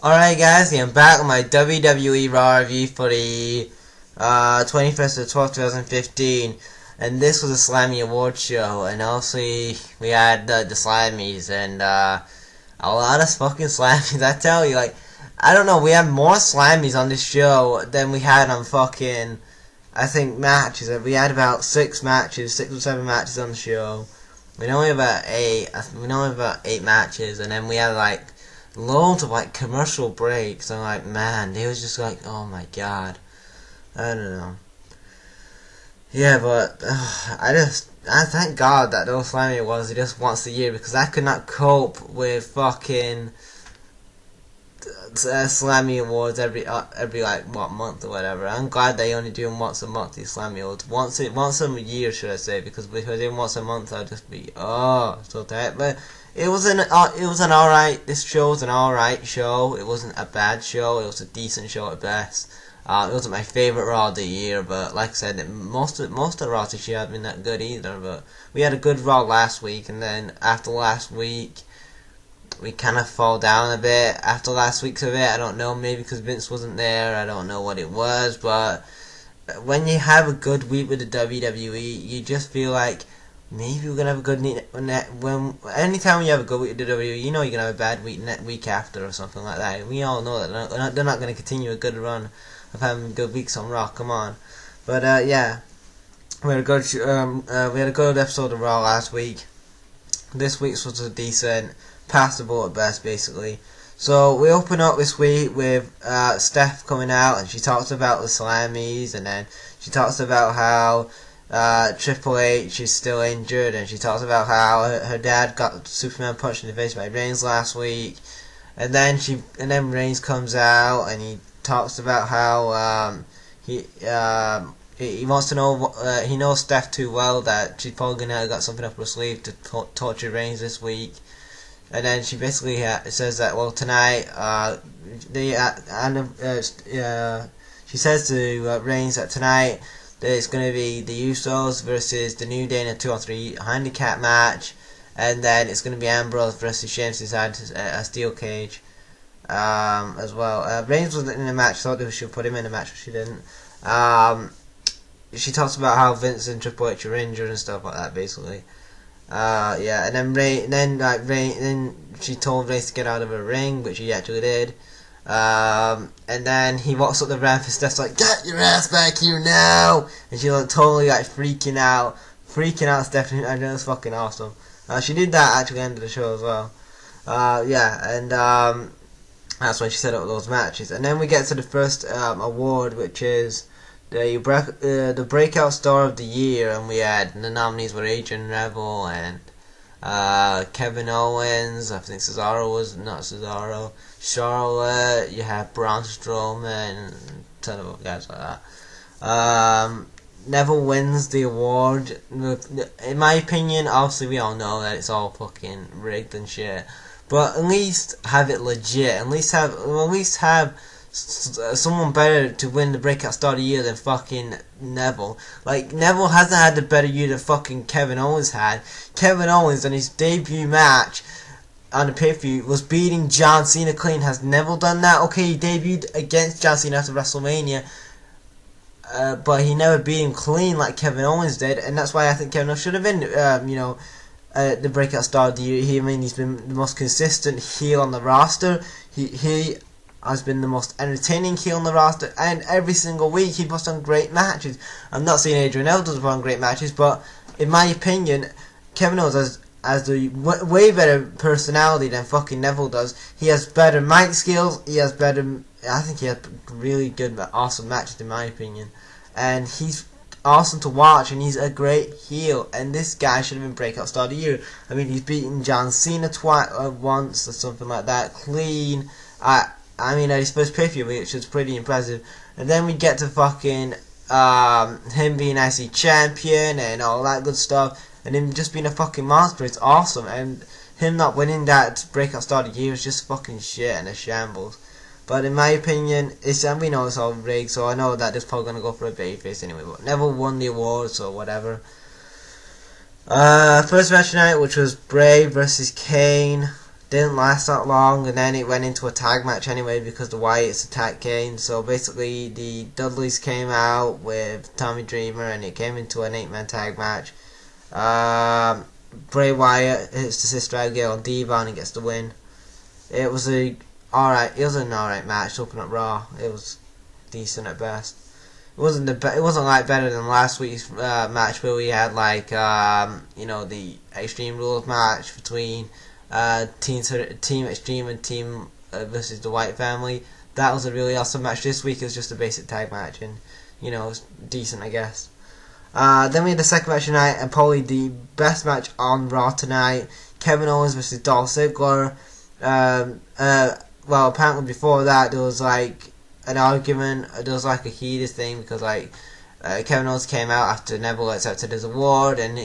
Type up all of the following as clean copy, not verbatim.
Alright guys, I'm back with my WWE Raw review for the 21st of 12th, 2015, and this was a Slammy award show, and obviously we had the Slammies, and a lot of fucking Slammies, I tell you, like, I don't know, we have more Slammies on this show than we had on fucking, I think, matches. We had about 6 or 7 matches on the show. We only have about 8 matches, and then we had like loads of like commercial breaks. I'm like, man, they was just like, oh my god, I don't know. Yeah, but I thank God that those Slammy Awards are just once a year, because I could not cope with fucking Slammy Awards every like what month or whatever. I'm glad they only do them once a month. These Slammy Awards once a year, should I say? Because if I did once a month, I'd just be so tight. But it was an alright. This show was an alright show. It wasn't a bad show. It was a decent show at best. It wasn't my favourite Raw of the year, but like I said, most of the Raws this year haven't been that good either. But we had a good Raw last week, and then after last week, we kind of fall down a bit after last week's of it. I don't know, maybe because Vince wasn't there. I don't know what it was, but when you have a good week with the WWE, you just feel like maybe we're gonna have a good anytime you have a good week with the WWE, you know you're gonna have a bad week after or something like that. We all know that they're not gonna continue a good run of having good weeks on Raw. Come on, but yeah, we had a good episode of Raw last week. This week's was a decent, passable at best, basically. So we open up this week with Steph coming out, and she talks about the Slammies, and then she talks about how Triple H is still injured, and she talks about how her dad got Superman punched in the face by Reigns last week, and then Reigns comes out and he talks about how he wants to know, he knows Steph too well that she's probably gonna got something up her sleeve to torture Reigns this week. And then she basically says that, well, tonight, she says to Reigns that tonight there's going to be the Usos versus the New Day in a 2-on-3 handicap match, and then it's going to be Ambrose versus Sheamus inside a steel cage as well. Reigns wasn't in the match. I thought they should put him in the match, but she didn't. She talks about how Vince and Triple H are injured and stuff like that, basically. Yeah, and then she told Reigns to get out of her ring, which he actually did. And then he walks up the ramp and Steph's like, "Get your ass back here now!" And she's like totally like freaking out, Stephanie. I know, it's fucking awesome. She did that actually at the end of the show as well. Yeah, and that's when she set up those matches. And then we get to the first award, which is the Breakout Star of the Year, and we had the nominees were Adrian Neville and Kevin Owens. I think Cesaro was not Cesaro. Charlotte. You have Braun Strowman and a ton of other guys like that. Neville wins the award. In my opinion, obviously we all know that it's all fucking rigged and shit, but at least have it legit. At least have someone better to win the Breakout Star of the Year than fucking Neville. Like, Neville hasn't had the better year than fucking Kevin Owens had. Kevin Owens on his debut match on the pay-per-view was beating John Cena clean. Has Neville done that? Okay, he debuted against John Cena after WrestleMania, but he never beat him clean like Kevin Owens did, and that's why I think Kevin Owens should have been, the Breakout Star of the Year. He's been the most consistent heel on the roster. He has been the most entertaining heel on the roster, and every single week he puts on great matches. I'm not saying Adrian Neville doesn't put on great matches, but in my opinion, Kevin Owens has the way better personality than fucking Neville does. He has better mic skills. I think he has really good, awesome matches in my opinion, and he's awesome to watch, and he's a great heel, and this guy should have been Breakout Star of the Year. I mean, he's beaten John Cena once or something like that, clean. I mean, at his first pay-per-view, which is pretty impressive. And then we get to fucking him being IC champion and all that good stuff, and him just being a fucking monster. It's awesome, and him not winning that Breakout Star of the Year is just fucking shit and a shambles. But in my opinion, we know it's all rigged, so I know that it's probably gonna go for a babyface anyway. But Neville won the award, so whatever. First match tonight, which was Bray versus Kane. didn't last that long, and then it went into a tag match anyway because the Wyatts attacked Kane. So basically, the Dudleys came out with Tommy Dreamer, and it came into an 8-man tag match. Bray Wyatt hits the Sister Abigail on Diva and he gets the win. It was an alright match. Open up Raw, it was decent at best. It wasn't like better than last week's match where we had like the Extreme Rules match between Team Extreme and Team versus the White Family. That was a really awesome match. This week is just a basic tag match, and it's decent, I guess. Then we had the second match tonight, and probably the best match on Raw tonight: Kevin Owens versus Dolph Ziggler. Well, apparently before that there was like an argument. There was like a heated thing because Kevin Owens came out after Neville accepted his award, and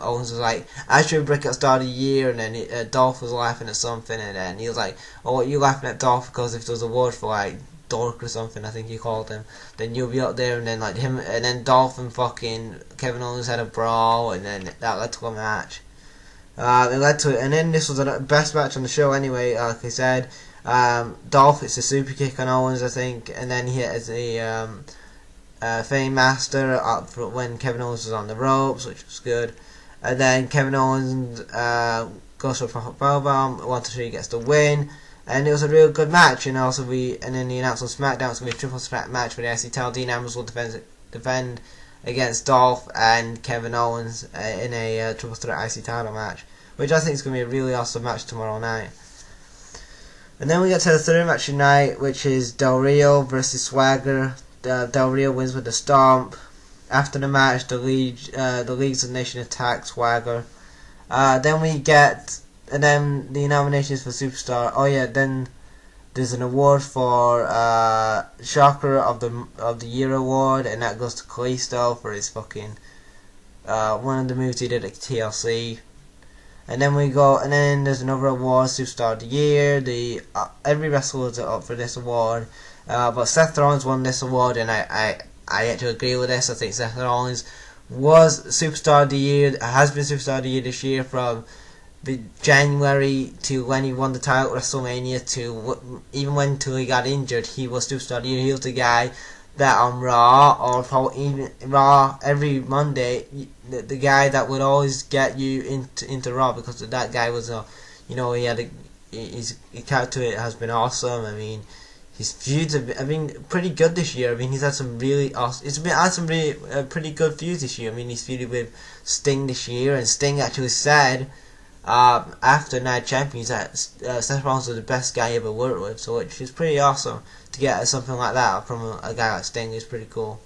Owens was like, "I should Breakout Star of the Year," and then Dolph was laughing at something, and then he was like, "Oh, what, you laughing at Dolph because if there was an award for like dork or something, I think he called him, then you'll be up there," and then like him, and then Dolph and fucking Kevin Owens had a brawl, and then that led to a match. It led to it, and then this was the best match on the show anyway. Like I said, Dolph hits a super kick on Owens, I think, and then he hit the Fame Master up for when Kevin Owens was on the ropes, which was good. And then Kevin Owens goes for a proper powerbomb. 1-2-3 gets the win, and it was a real good match. And also and then the announced on SmackDown it's gonna be a triple threat match for the IC title. Dean Ambrose will defend against Dolph and Kevin Owens in a triple threat IC title match, which I think is gonna be a really awesome match tomorrow night. And then we get to the third match tonight, which is Del Rio versus Swagger. Del Rio wins with a stomp. After the match, the Leagues of Nation attack Swagger. Then we get, and then the nominations for Superstar. Oh yeah, then there's an award for Shocker of the Year award, and that goes to Kalisto for his fucking one of the moves he did at TLC. And then there's another award, Superstar of the Year. Every wrestler is up for this award. But Seth Rollins won this award, and I actually agree with this. I think Seth Rollins was Superstar of the Year, has been Superstar of the Year this year from the January to when he won the title at WrestleMania to even until he got injured. He was Superstar of the Year. He was the guy that on Raw, or probably even Raw every Monday, the guy that would always get you into Raw, because that guy was he had his character has been awesome. I mean, his feuds have been pretty good this year. I mean, he's had some really awesome. Had some really pretty good feuds this year. I mean, he's feuded with Sting this year, and Sting actually said after Night Champions that Seth Rollins was the best guy he ever worked with. So, which is pretty awesome to get something like that from a guy like Sting. Is pretty cool.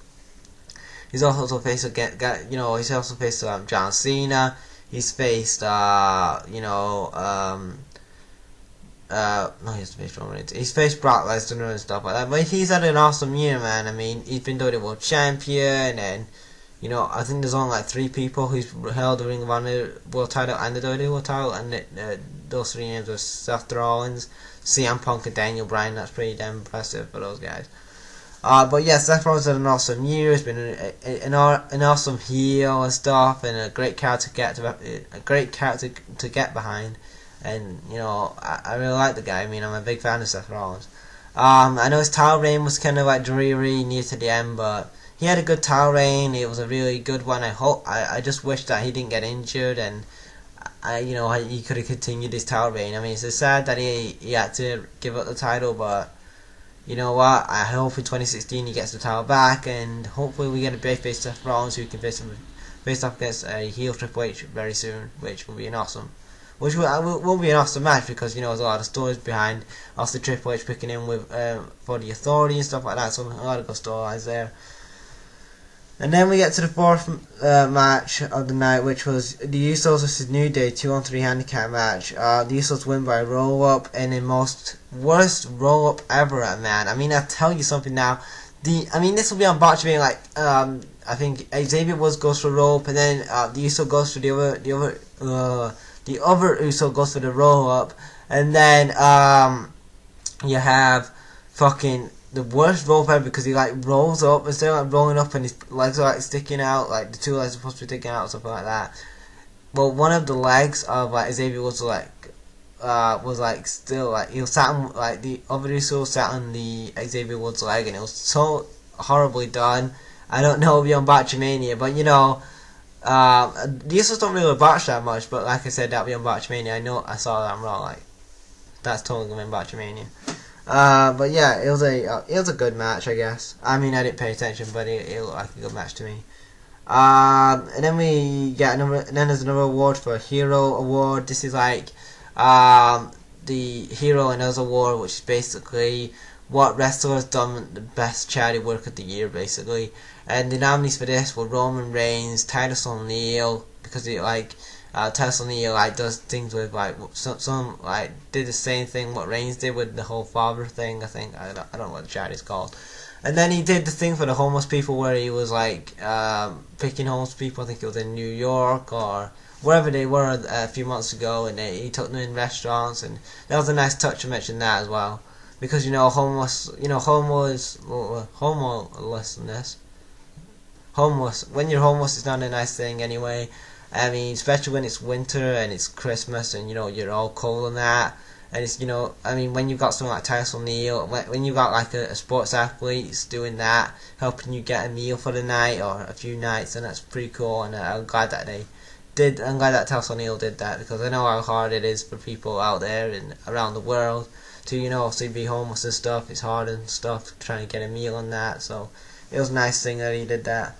He's also faced he's also faced John Cena. He's faced no, he has to face Roman Reigns. He's faced Brock Lesnar and stuff like that. But he's had an awesome year, man. I mean, he's been WWE World Champion, and I think there's only like 3 people who's held the Ring of Honor World Title and the WWE World Title, and those 3 names were Seth Rollins, CM Punk, and Daniel Bryan. That's pretty damn impressive for those guys. But yeah, Seth Rollins had an awesome year. He's been an awesome heel and stuff, and a great character to get behind. And I really like the guy. I mean, I'm a big fan of Seth Rollins. I know his title reign was kind of like dreary near to the end, but he had a good title reign. It was a really good one. I just wish that he didn't get injured, and he could have continued his title reign. I mean, it's sad that he had to give up the title, but you know what? I hope in 2016 he gets the title back, and hopefully we get a babyface Seth Rollins who can face off against a heel Triple H very soon, which will be which will be an awesome match, because there's a lot of stories behind also Triple H picking him with for the Authority and stuff like that. So a lot of good storylines there. And then we get to the fourth match of the night, which was the Usos versus New Day 2-on-3 handicap match. The Usos win by roll up, and the worst roll up ever, man. I mean, I tell you something now. This will be on Botch being like I think Xavier Woods goes for a roll up, and then the Uso goes for the other Uso goes for the roll up, and then you have fucking the worst roll up ever, because he rolls up instead of rolling up and his legs are sticking out, like the 2 legs are supposed to be sticking out or something like that. Well, one of the legs of Xavier Woods was was like still like he was sat on, like the other Uso sat on the Xavier Woods leg, and it was so horribly done. I don't know beyond Botchamania, but you know, the Usos don't really botch that much. But like I said, that beyond Botchamania, I saw that on Raw. Like that's totally gonna be Botchamania. But yeah, it was a good match, I guess. I mean, I didn't pay attention, but it looked like a good match to me. And then we get another. And then there's another award for Hero Award. This is like the Hero and Us Award, which is basically what wrestler has done the best charity work of the year, basically. And the nominees for this were Roman Reigns, Titus O'Neil, because it like Titus O'Neil like does things with like some like did the same thing what Reigns did with the whole father thing. I think I don't know what the charity's called. And then he did the thing for the homeless people where he was like picking homeless people. I think it was in New York or wherever they were a few months ago, and he took them in restaurants, and that was a nice touch to mention that as well, because you know homeless when you're homeless it's not a nice thing anyway. I mean, especially when it's winter and it's Christmas and you know you're all cold and that. And it's, you know, I mean, when you got someone like Titus O'Neil, when you got like a sports athlete doing that, helping you get a meal for the night or a few nights, and that's pretty cool. And I'm glad that I'm glad that Titus O'Neil did that, because I know how hard it is for people out there and around the world to, you know, obviously be homeless and stuff. It's hard and stuff trying to get a meal and that. So it was a nice thing that he did that.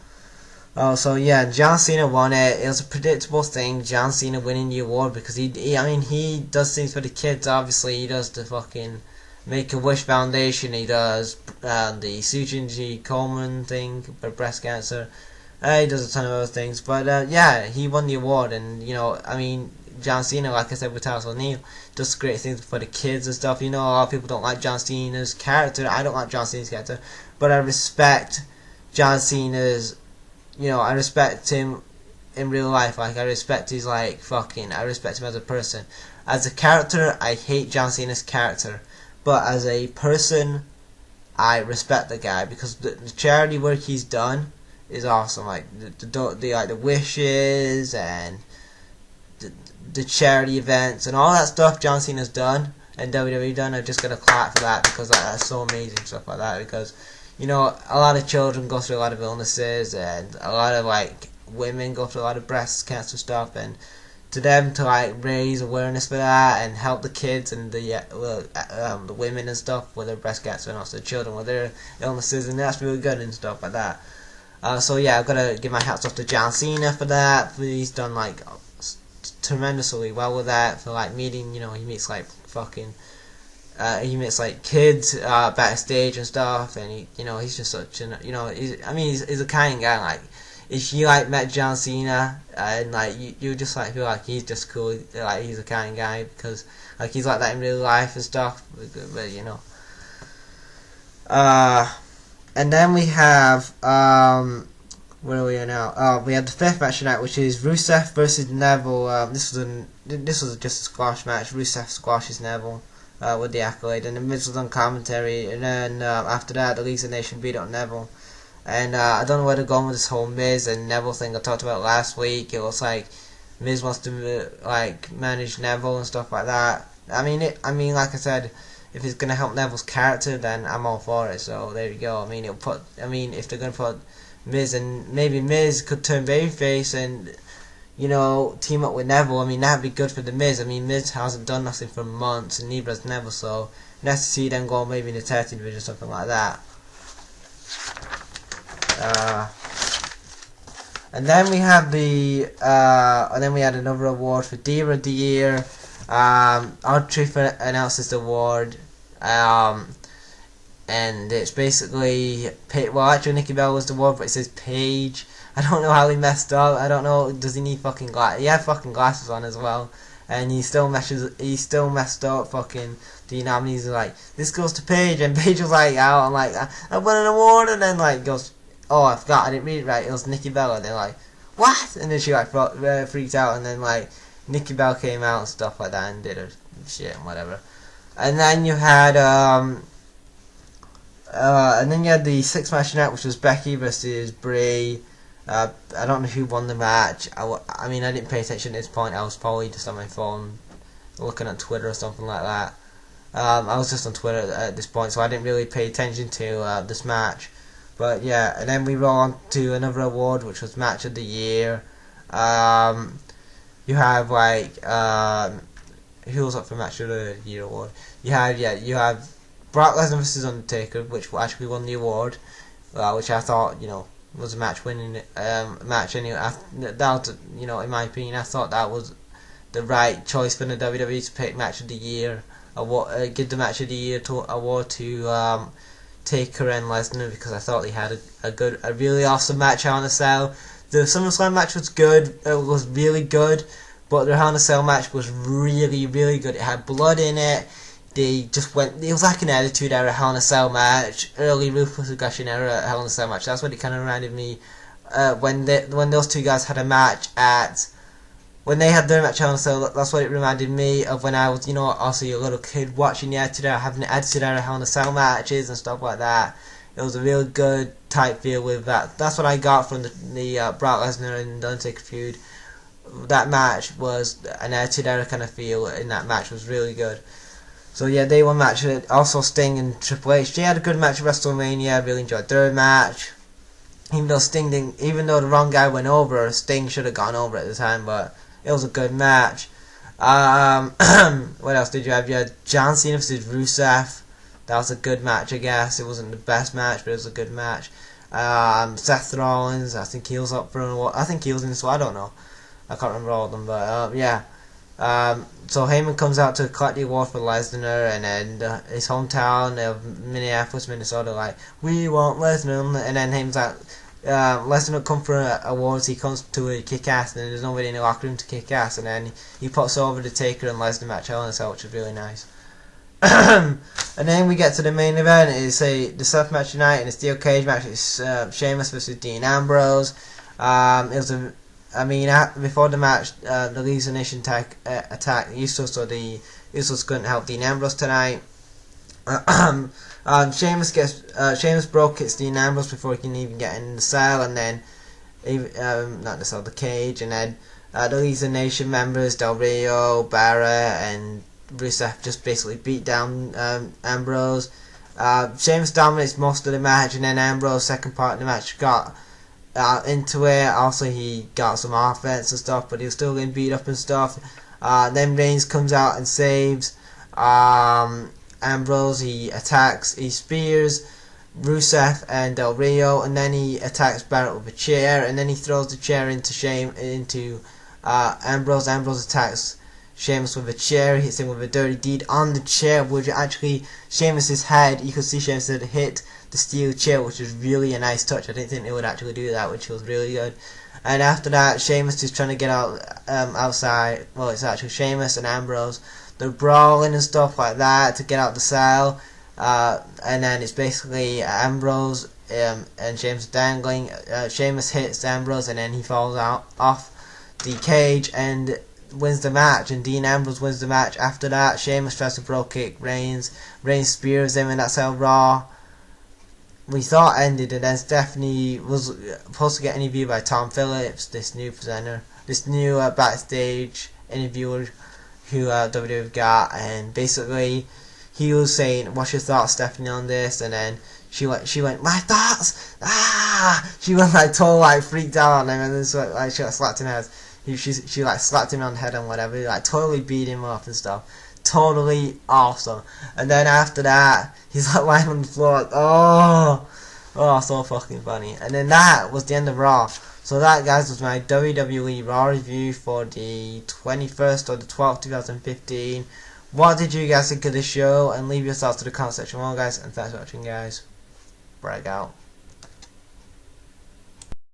Oh, so yeah, John Cena won it. It was a predictable thing, John Cena winning the award, because he does things for the kids. Obviously, he does the fucking Make-A-Wish Foundation. He does the Susan G. Komen thing for breast cancer. He does a ton of other things, but yeah, he won the award. And you know, I mean, John Cena, like I said with Titus O'Neil, does great things for the kids and stuff. You know, a lot of people don't like John Cena's character. I don't like John Cena's character, but I respect John Cena's. You know, I respect him in real life. Like, I respect his, like, I respect him as a person. As a character, I hate John Cena's character. But as a person, I respect the guy, because the charity work he's done is awesome. Like, the wishes and the charity events and all that stuff John Cena's done and WWE done, I just gotta clap for that, because that's so amazing, stuff like that, because you know, a lot of children go through a lot of illnesses, and a lot of like women go through a lot of breast cancer stuff, and to them to like raise awareness for that and help the kids and the women and stuff with their breast cancer, and also the children with their illnesses, and that's really good and stuff like that. So yeah, I've got to give my hats off to John Cena for that. He's done like tremendously well with that, for like meeting, you know, he meets like fucking. He meets like kids backstage and stuff, and he, you know, he's just such an, you know, he's a kind guy. Like, if you like met John Cena and like you just like feel like he's just cool, like he's a kind guy, because like he's like that in real life and stuff. But you know, and then we have where are we now? Oh, we have the fifth match tonight, which is Rusev versus Neville. This was just a squash match. Rusev squashes Neville. With the accolade, and the Miz was on commentary, and then after that the Leagues of Nation beat up Neville, and I don't know where they're going with this whole Miz and Neville thing I talked about last week. It looks like Miz wants to like manage Neville and stuff like that. I mean, like I said, if it's gonna help Neville's character, then I'm all for it. So there you go. I mean, if they're gonna put Miz, and maybe Miz could turn babyface and, you know, team up with Neville. I mean, that'd be good for the Miz. I mean, Miz hasn't done nothing for months, and neither has Neville, so nice to see them go maybe in the tag team division or something like that. And then we have we had another award for Diva of the Year. R-Truth announces the award, and it's basically, well, actually Nikki Bella was the award, but it says Paige. I don't know how he messed up. I don't know. Does he need fucking glasses? He had fucking glasses on as well, and he still messed up. Fucking the nominees are like, this goes to Paige, and Paige was like out. I'm like, I won an award, and then like goes, oh, I forgot, I didn't read it right. It was Nikki Bella. They're like, what? And then she like freaked out, and then like Nikki Bella came out and stuff like that and did her shit and whatever. And then you had the sixth match tonight, which was Becky versus Brie. I don't know who won the match. I mean, I didn't pay attention at this point. I was probably just on my phone looking at Twitter or something like that. I was just on Twitter at this point, so I didn't really pay attention to this match. But yeah, and then we roll on to another award, which was Match of the Year. You have like who was up for Match of the Year award? You have Brock Lesnar vs Undertaker, which actually won the award, which I thought was a match-winning match. Anyway, that was, in my opinion, I thought that was the right choice for the WWE to pick Match of the Year award, give the Match of the Year award to Taker and Lesnar, because I thought they had a really awesome match on a Cell. The SummerSlam match was good. It was really good, but the Hell in a Cell match was really, really good. It had blood in it. They just went. It was like an Attitude Era Hell in a Cell match, early Ruthless Aggression Era Hell in a Cell match. That's what it kind of reminded me when those two guys had a match when they had their match Hell in a Cell. That's what it reminded me of when I was, also a little kid watching the Attitude Era, having the Attitude Era Hell in a Cell matches and stuff like that. It was a real good type feel with that. That's what I got from the Brock Lesnar and Undertaker feud. That match was an Attitude Era kind of feel, and that match was really good. So yeah, day one match. Also Sting and Triple H. They had a good match at WrestleMania. I really enjoyed their match. Even though the wrong guy went over, Sting should have gone over at the time, but it was a good match. What else did you have? You had John Cena vs Rusev. That was a good match, I guess. It wasn't the best match, but it was a good match. Seth Rollins, I think he was up for an award. I think he was in this one, I don't know. I can't remember all of them, but yeah. So Heyman comes out to collect the award for Lesnar, and then his hometown of Minneapolis, Minnesota, like, we want Lesnar, and then Heyman's like, Lesnar don't come for awards, he comes to a kick ass, and there's nobody in the locker room to kick ass, and then he puts over the Taker and Lesnar match Hell in a Cell, which is really nice. And then we get to the main event. It's the Seth match tonight, and a steel cage match. It's Sheamus versus Dean Ambrose. Before the match, the Legion Nation attacked Usos, so the Usos couldn't help Dean Ambrose tonight. Sheamus broke hits Dean Ambrose before he can even get in the cell, and then not the cell, the cage, and then the Legion Nation members Del Rio, Barra, and Rusev just basically beat down Ambrose. Sheamus dominates most of the match, and then Ambrose, second part of the match, got into it. Also, he got some offense and stuff, but he was still getting beat up and stuff. Then Reigns comes out and saves Ambrose. He spears Rusev and Del Rio, and then he attacks Barrett with a chair, and then he throws the chair into Ambrose. Ambrose attacks Sheamus with a chair, hits him with a dirty deed on the chair, which actually Sheamus's head, you could see Sheamus had hit the steel chair, which was really a nice touch. I didn't think they would actually do that, which was really good. And after that, Sheamus is trying to get out outside. Well, it's actually Sheamus and Ambrose. They're brawling and stuff like that to get out the cell. And then it's basically Ambrose and Sheamus dangling. Sheamus hits Ambrose, and then he falls off the cage and wins the match, and Dean Ambrose wins the match. After that, Sheamus tries to bro kick Reigns. Reigns spears him, and that's how Raw, we thought, ended. And then Stephanie was supposed to get interviewed by Tom Phillips, this new presenter, this new backstage interviewer who WWE got, and basically he was saying, "What's your thoughts, Stephanie, on this?" And then she went, "My thoughts!" She went totally freaked out on him, and then she slapped him in the head. She slapped him on the head and whatever, totally beat him up and stuff. Totally awesome. And then after that, he's lying on the floor. Oh, so fucking funny. And then that was the end of Raw. So that, guys, was my WWE Raw review for the 21st or the 12th, 2015. What did you guys think of this show? And leave your thoughts to the comment section below, guys. And thanks for watching, guys. Breakout.